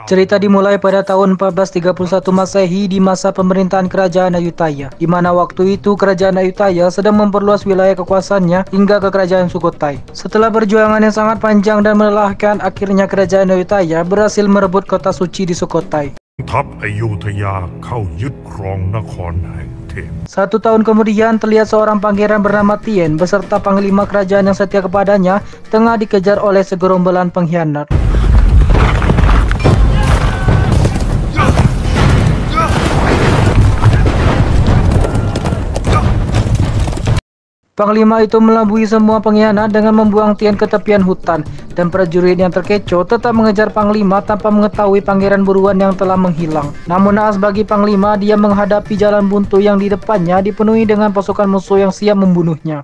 Cerita dimulai pada tahun 1431 Masehi di masa pemerintahan Kerajaan Ayutthaya, di mana waktu itu Kerajaan Ayutthaya sedang memperluas wilayah kekuasaannya hingga ke Kerajaan Sukhothai. Setelah perjuangan yang sangat panjang dan melelahkan, akhirnya Kerajaan Ayutthaya berhasil merebut kota suci di Sukhothai. ทัพอยุธยาเข้ายึดครองนครแห่งเทพ 1 tahun kemudian terlihat seorang pangeran bernama Tien beserta panglima kerajaan yang setia kepadanya tengah dikejar oleh segerombolan pengkhianat. Panglima itu melabui semua pengkhianat dengan membuang Tien ke tepian hutan, dan prajurit yang terkecoh tetap mengejar Panglima tanpa mengetahui pangeran buruan yang telah menghilang. Namun naas bagi Panglima, dia menghadapi jalan buntu yang di depannya dipenuhi dengan pasukan musuh yang siap membunuhnya.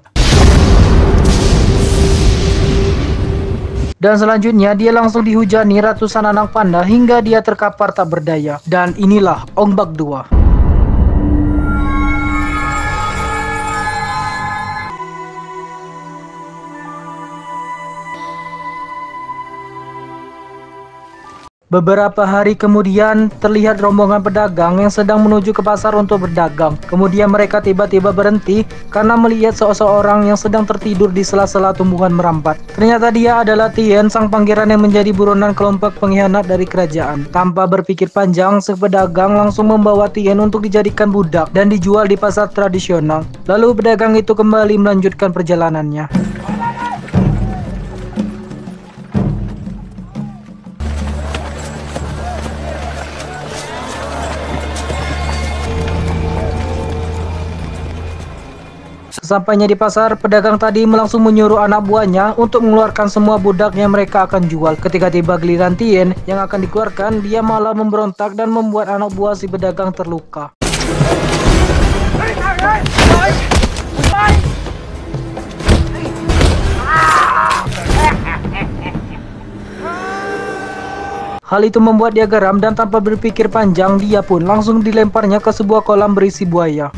Dan selanjutnya dia langsung dihujani ratusan anak panah hingga dia terkapar tak berdaya. Dan inilah Ong Bak II. Beberapa hari kemudian terlihat rombongan pedagang yang sedang menuju ke pasar untuk berdagang. Kemudian mereka tiba-tiba berhenti karena melihat seseorang yang sedang tertidur di sela-sela tumbuhan merambat. Ternyata dia adalah Tien, sang pangeran yang menjadi buronan kelompok pengkhianat dari kerajaan. Tanpa berpikir panjang, si pedagang langsung membawa Tien untuk dijadikan budak dan dijual di pasar tradisional. Lalu pedagang itu kembali melanjutkan perjalanannya. Sesampainya di pasar, pedagang tadi langsung menyuruh anak buahnya untuk mengeluarkan semua budak yang mereka akan jual. Ketika tiba giliran Tien yang akan dikeluarkan, dia malah memberontak dan membuat anak buah si pedagang terluka. Hal itu membuat dia geram dan tanpa berpikir panjang, dia pun langsung dilemparnya ke sebuah kolam berisi buaya.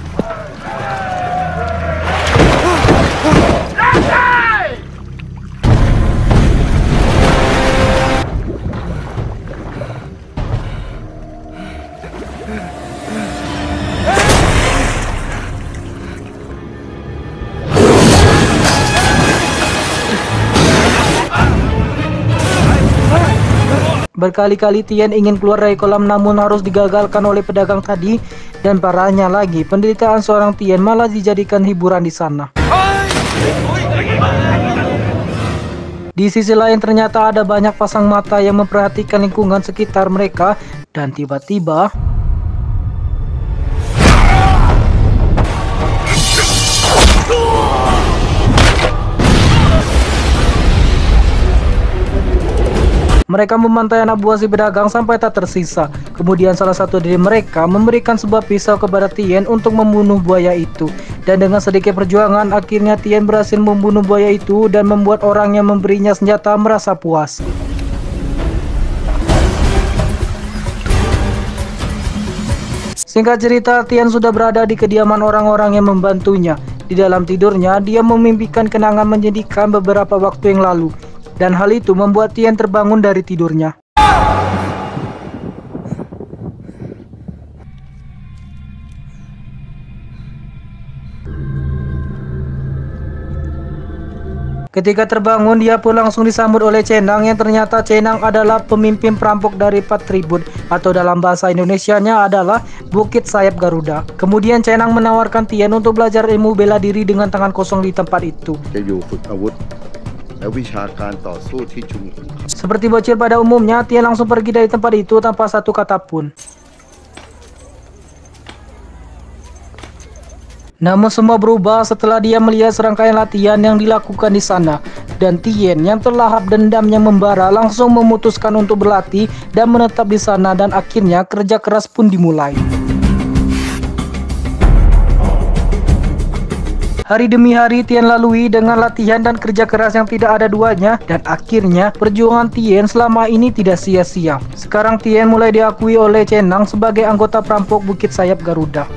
Berkali-kali Tien ingin keluar dari kolam namun harus digagalkan oleh pedagang tadi, dan parahnya lagi penderitaan seorang Tien malah dijadikan hiburan di sana. Di sisi lain ternyata ada banyak pasang mata yang memperhatikan lingkungan sekitar mereka, dan tiba-tiba mereka memantai anak buah si pedagang sampai tak tersisa. Kemudian salah satu dari mereka memberikan sebuah pisau kepada Tien untuk membunuh buaya itu. Dan dengan sedikit perjuangan, akhirnya Tien berhasil membunuh buaya itu dan membuat orang yang memberinya senjata merasa puas. Singkat cerita, Tien sudah berada di kediaman orang-orang yang membantunya. Di dalam tidurnya, dia memimpikan kenangan menyedihkan beberapa waktu yang lalu. Dan hal itu membuat Tien terbangun dari tidurnya. Ketika terbangun, dia pun langsung disambut oleh Cenang, yang ternyata Cenang adalah pemimpin perampok dari Patribut, atau dalam bahasa Indonesianya adalah Bukit Sayap Garuda. Kemudian Cenang menawarkan Tien untuk belajar ilmu bela diri dengan tangan kosong di tempat itu. Seperti bocil pada umumnya, Tien langsung pergi dari tempat itu tanpa satu kata pun. Namun semua berubah setelah dia melihat serangkaian latihan yang dilakukan di sana. Dan Tien yang terlahap dendam yang membara langsung memutuskan untuk berlatih dan menetap di sana, dan akhirnya kerja keras pun dimulai. Hari demi hari Tien lalui dengan latihan dan kerja keras yang tidak ada duanya, dan akhirnya perjuangan Tien selama ini tidak sia-sia. Sekarang Tien mulai diakui oleh Cenang sebagai anggota perampok Bukit Sayap Garuda.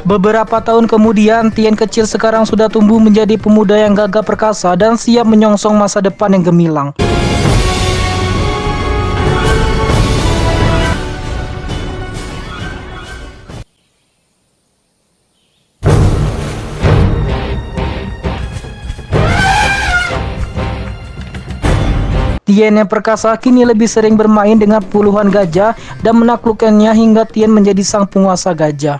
Beberapa tahun kemudian, Tien kecil sekarang sudah tumbuh menjadi pemuda yang gagah perkasa dan siap menyongsong masa depan yang gemilang. Tien yang perkasa kini lebih sering bermain dengan puluhan gajah dan menaklukkannya hingga Tien menjadi sang penguasa gajah.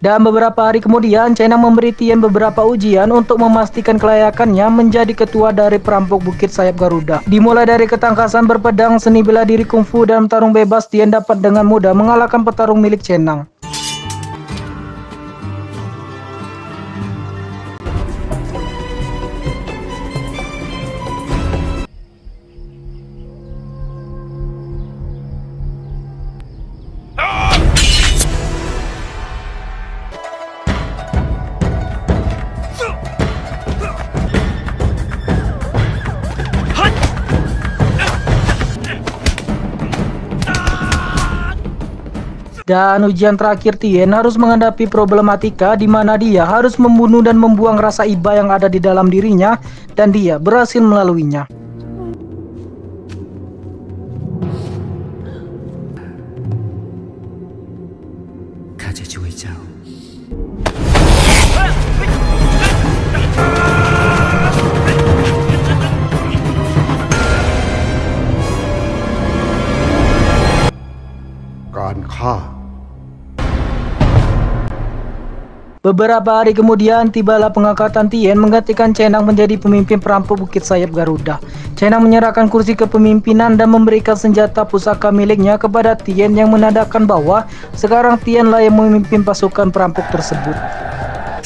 Dan beberapa hari kemudian, Cenang memberi Tien beberapa ujian untuk memastikan kelayakannya menjadi ketua dari perampok Bukit Sayap Garuda. Dimulai dari ketangkasan berpedang, seni bela diri kungfu, dan tarung bebas, Tien dapat dengan mudah mengalahkan petarung milik Cenang. Dan ujian terakhir Tien harus menghadapi problematika di mana dia harus membunuh dan membuang rasa iba yang ada di dalam dirinya, dan dia berhasil melaluinya. Beberapa hari kemudian, tibalah pengangkatan Tien menggantikan Cenang menjadi pemimpin perampok Bukit Sayap Garuda. Cenang menyerahkan kursi kepemimpinan dan memberikan senjata pusaka miliknya kepada Tien yang menandakan bahwa sekarang Tienlah yang memimpin pasukan perampok tersebut.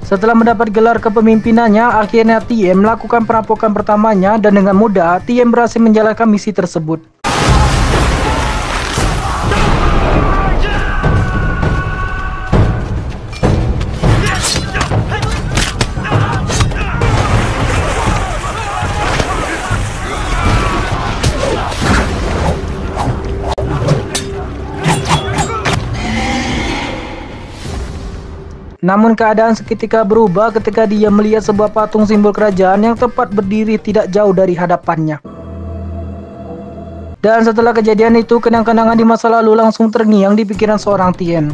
Setelah mendapat gelar kepemimpinannya, akhirnya Tien melakukan perampokan pertamanya dan dengan mudah Tien berhasil menjalankan misi tersebut. Namun keadaan seketika berubah ketika dia melihat sebuah patung simbol kerajaan yang tepat berdiri tidak jauh dari hadapannya. Dan setelah kejadian itu, kenang-kenangan di masa lalu langsung terngiang di pikiran seorang Tien.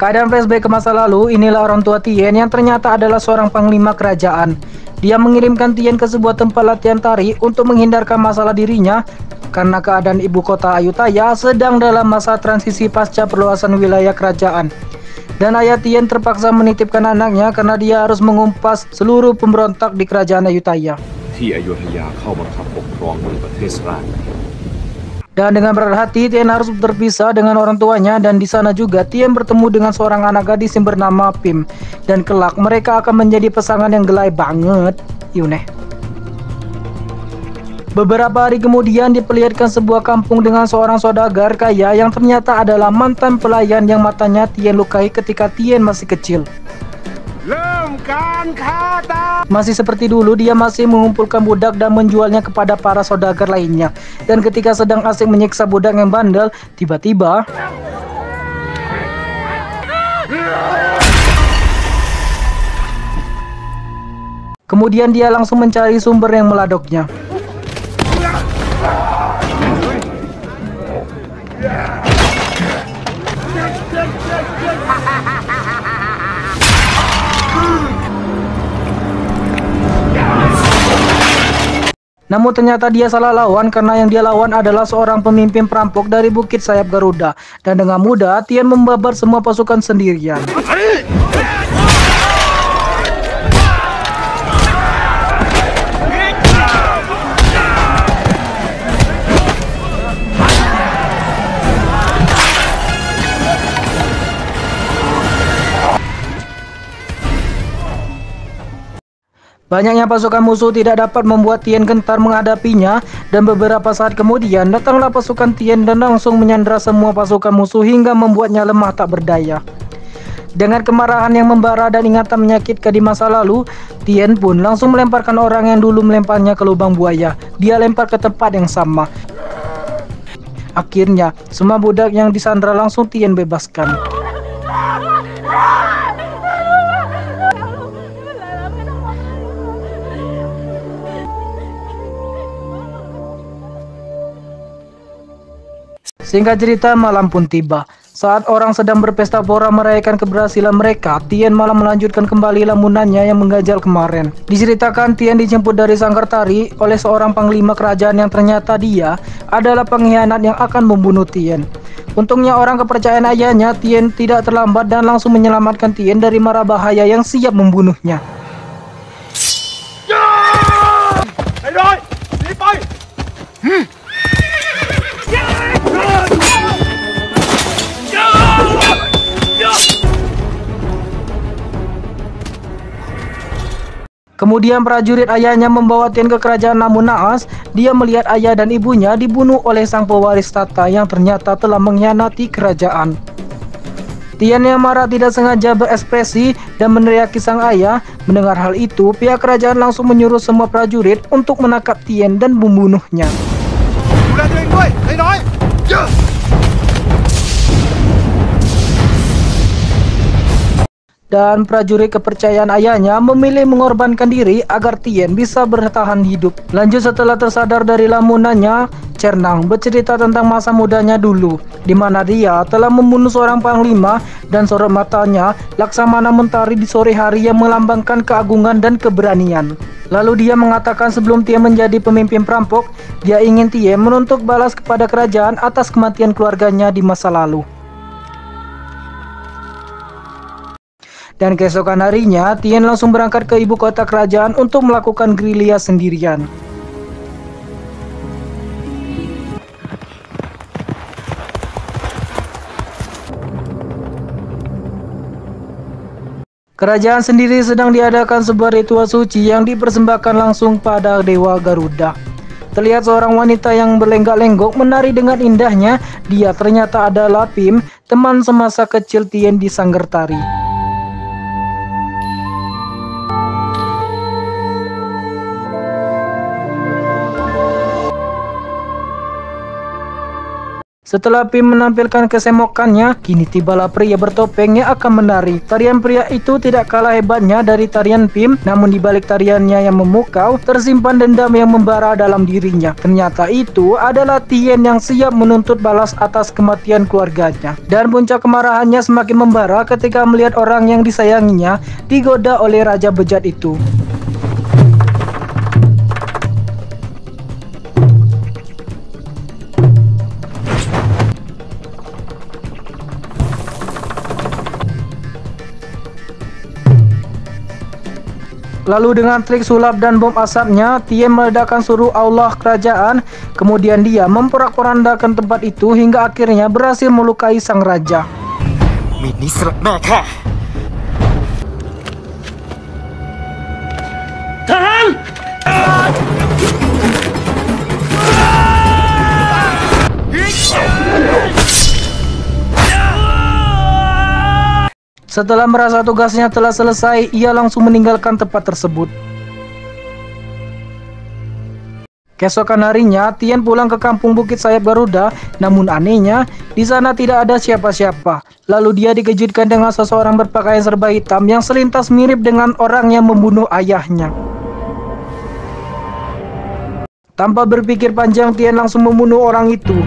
Keadaan flashback ke masa lalu, inilah orang tua Tien yang ternyata adalah seorang panglima kerajaan. Dia mengirimkan Tien ke sebuah tempat latihan tari untuk menghindarkan masalah dirinya karena keadaan ibu kota Ayutthaya sedang dalam masa transisi pasca perluasan wilayah kerajaan. Dan ayah Tien terpaksa menitipkan anaknya karena dia harus mengumpas seluruh pemberontak di kerajaan Ayutthaya. Dan dengan berat hati, Tien harus berpisah dengan orang tuanya, dan di sana juga Tien bertemu dengan seorang anak gadis yang bernama Pim. Dan kelak mereka akan menjadi pasangan yang gelai banget. Yuneh. Beberapa hari kemudian diperlihatkan sebuah kampung dengan seorang saudagar kaya yang ternyata adalah mantan pelayan yang matanya Tien lukai ketika Tien masih kecil. Masih seperti dulu, dia masih mengumpulkan budak dan menjualnya kepada para saudagar lainnya. Dan ketika sedang asik menyiksa budak yang bandel, tiba-tiba kemudian dia langsung mencari sumber yang meladoknya. Namun ternyata dia salah lawan karena yang dia lawan adalah seorang pemimpin perampok dari Bukit Sayap Garuda. Dan dengan mudah Tien membabat semua pasukan sendirian. Banyaknya pasukan musuh tidak dapat membuat Tien gentar menghadapinya, dan beberapa saat kemudian datanglah pasukan Tien dan langsung menyandra semua pasukan musuh hingga membuatnya lemah tak berdaya. Dengan kemarahan yang membara dan ingatan menyakitkan di masa lalu, Tien pun langsung melemparkan orang yang dulu melemparnya ke lubang buaya. Dia lempar ke tempat yang sama. Akhirnya, semua budak yang disandra langsung Tien bebaskan. Singkat cerita, malam pun tiba. Saat orang sedang berpesta pora merayakan keberhasilan mereka, Tien malah melanjutkan kembali lamunannya yang mengganjal kemarin. Diceritakan Tien dijemput dari Sangkartari oleh seorang panglima kerajaan yang ternyata dia adalah pengkhianat yang akan membunuh Tien. Untungnya orang kepercayaan ayahnya, Tien tidak terlambat dan langsung menyelamatkan Tien dari mara bahaya yang siap membunuhnya. Kemudian prajurit ayahnya membawa Tien ke kerajaan, namun naas, dia melihat ayah dan ibunya dibunuh oleh sang pewaris tata yang ternyata telah mengkhianati kerajaan. Tien yang marah tidak sengaja berekspresi dan meneriaki sang ayah. Mendengar hal itu, pihak kerajaan langsung menyuruh semua prajurit untuk menangkap Tien dan membunuhnya. Dan prajurit kepercayaan ayahnya memilih mengorbankan diri agar Tien bisa bertahan hidup. Lanjut, setelah tersadar dari lamunannya, Cernang bercerita tentang masa mudanya dulu, di mana dia telah membunuh seorang panglima dan sorot matanya Laksamana Mentari di sore hari yang melambangkan keagungan dan keberanian. Lalu dia mengatakan sebelum Tien menjadi pemimpin perampok, dia ingin Tien menuntut balas kepada kerajaan atas kematian keluarganya di masa lalu. Dan keesokan harinya, Tien langsung berangkat ke ibu kota kerajaan untuk melakukan gerilya sendirian. Kerajaan sendiri sedang diadakan sebuah ritual suci yang dipersembahkan langsung pada Dewa Garuda. Terlihat seorang wanita yang berlenggak-lenggok menari dengan indahnya. Dia ternyata adalah Pim, teman semasa kecil Tien di Sangkartari. Setelah Pim menampilkan kesemokannya, kini tibalah pria bertopeng yang akan menari. Tarian pria itu tidak kalah hebatnya dari tarian Pim, namun di balik tariannya yang memukau, tersimpan dendam yang membara dalam dirinya. Ternyata itu adalah Tien yang siap menuntut balas atas kematian keluarganya. Dan puncak kemarahannya semakin membara ketika melihat orang yang disayanginya digoda oleh Raja Bejat itu. Lalu dengan trik sulap dan bom asapnya, Tien meledakkan seluruh aula kerajaan. Kemudian dia memporak-porandakan tempat itu hingga akhirnya berhasil melukai sang raja. Tahan! Setelah merasa tugasnya telah selesai, ia langsung meninggalkan tempat tersebut. Keesokan harinya, Tien pulang ke kampung Bukit Sayap Garuda, namun anehnya, di sana tidak ada siapa-siapa. Lalu dia dikejutkan dengan seseorang berpakaian serba hitam yang selintas mirip dengan orang yang membunuh ayahnya. Tanpa berpikir panjang, Tien langsung membunuh orang itu.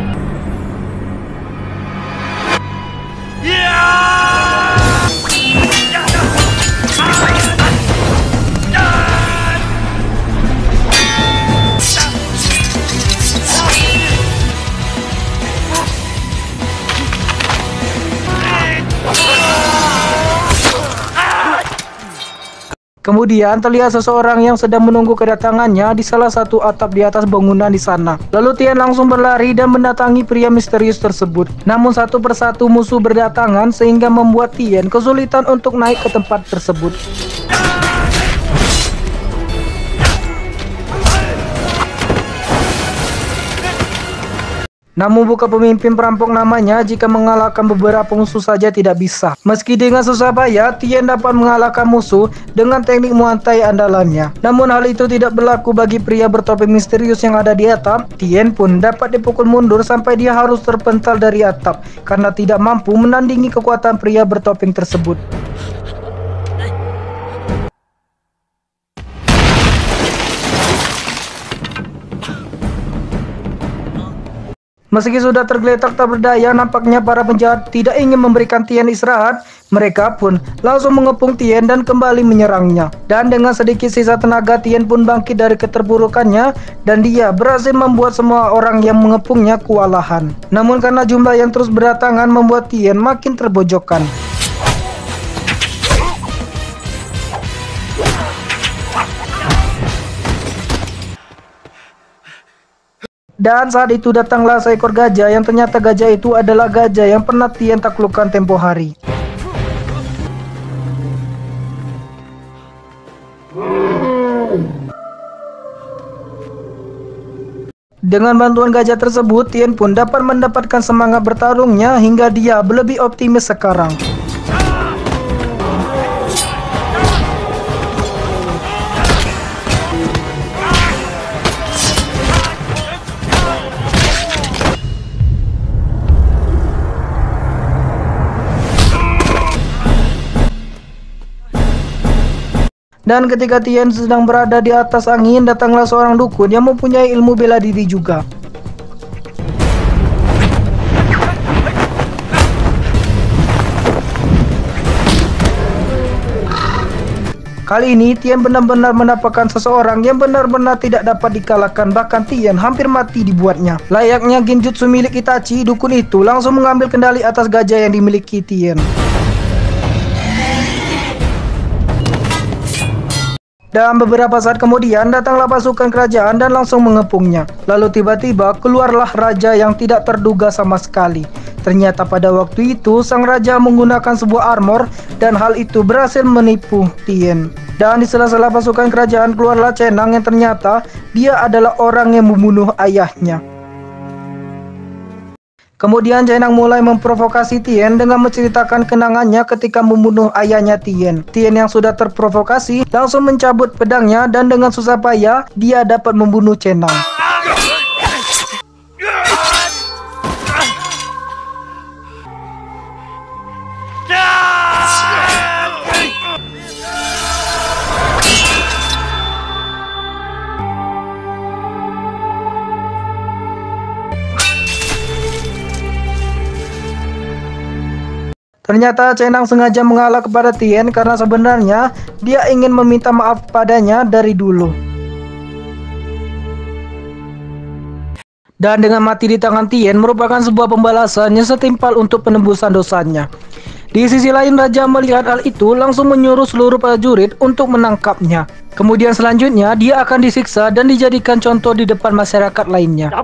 Kemudian terlihat seseorang yang sedang menunggu kedatangannya di salah satu atap di atas bangunan di sana. Lalu Tien langsung berlari dan mendatangi pria misterius tersebut. Namun satu persatu musuh berdatangan sehingga membuat Tien kesulitan untuk naik ke tempat tersebut. Namun bukan pemimpin perampok namanya, jika mengalahkan beberapa musuh saja tidak bisa. Meski dengan susah payah, Tien dapat mengalahkan musuh dengan teknik Muay Thai andalannya. Namun hal itu tidak berlaku bagi pria bertopeng misterius yang ada di atap. Tien pun dapat dipukul mundur sampai dia harus terpental dari atap karena tidak mampu menandingi kekuatan pria bertopeng tersebut. Meski sudah tergeletak tak berdaya, nampaknya para penjahat tidak ingin memberikan Tien istirahat. Mereka pun langsung mengepung Tien dan kembali menyerangnya. Dan dengan sedikit sisa tenaga, Tien pun bangkit dari keterpurukannya dan dia berhasil membuat semua orang yang mengepungnya kewalahan. Namun karena jumlah yang terus berdatangan membuat Tien makin terbojokkan. Dan saat itu datanglah seekor gajah yang ternyata gajah itu adalah gajah yang pernah Tien taklukkan tempo hari. Dengan bantuan gajah tersebut, Tien pun dapat mendapatkan semangat bertarungnya hingga dia lebih optimis sekarang. Dan ketika Tien sedang berada di atas angin, datanglah seorang dukun yang mempunyai ilmu bela diri juga. Kali ini Tien benar-benar mendapatkan seseorang yang benar-benar tidak dapat dikalahkan, bahkan Tien hampir mati dibuatnya. Layaknya genjutsu milik Itachi, dukun itu langsung mengambil kendali atas gajah yang dimiliki Tien. Dan beberapa saat kemudian datanglah pasukan kerajaan dan langsung mengepungnya. Lalu tiba-tiba keluarlah raja yang tidak terduga sama sekali. Ternyata pada waktu itu sang raja menggunakan sebuah armor dan hal itu berhasil menipu Tien. Dan di sela-sela pasukan kerajaan keluarlah Cenang yang ternyata dia adalah orang yang membunuh ayahnya. Kemudian Cenang mulai memprovokasi Tien dengan menceritakan kenangannya ketika membunuh ayahnya Tien. Tien yang sudah terprovokasi langsung mencabut pedangnya dan dengan susah payah dia dapat membunuh Cenang. Ternyata Cenang sengaja mengalah kepada Tien karena sebenarnya dia ingin meminta maaf padanya dari dulu. Dan dengan mati di tangan Tien merupakan sebuah pembalasan yang setimpal untuk penembusan dosanya. Di sisi lain, raja melihat hal itu langsung menyuruh seluruh prajurit untuk menangkapnya. Kemudian selanjutnya dia akan disiksa dan dijadikan contoh di depan masyarakat lainnya.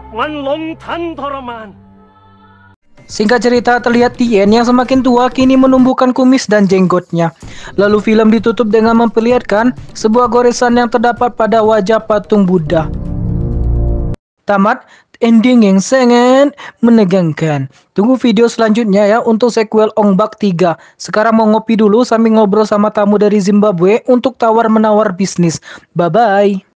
Singkat cerita, terlihat Tien yang semakin tua kini menumbuhkan kumis dan jenggotnya. Lalu film ditutup dengan memperlihatkan sebuah goresan yang terdapat pada wajah patung Buddha. Tamat, ending yang sangat menegangkan. Tunggu video selanjutnya ya untuk sequel Ong Bak 3. Sekarang mau ngopi dulu sambil ngobrol sama tamu dari Zimbabwe untuk tawar-menawar bisnis. Bye-bye.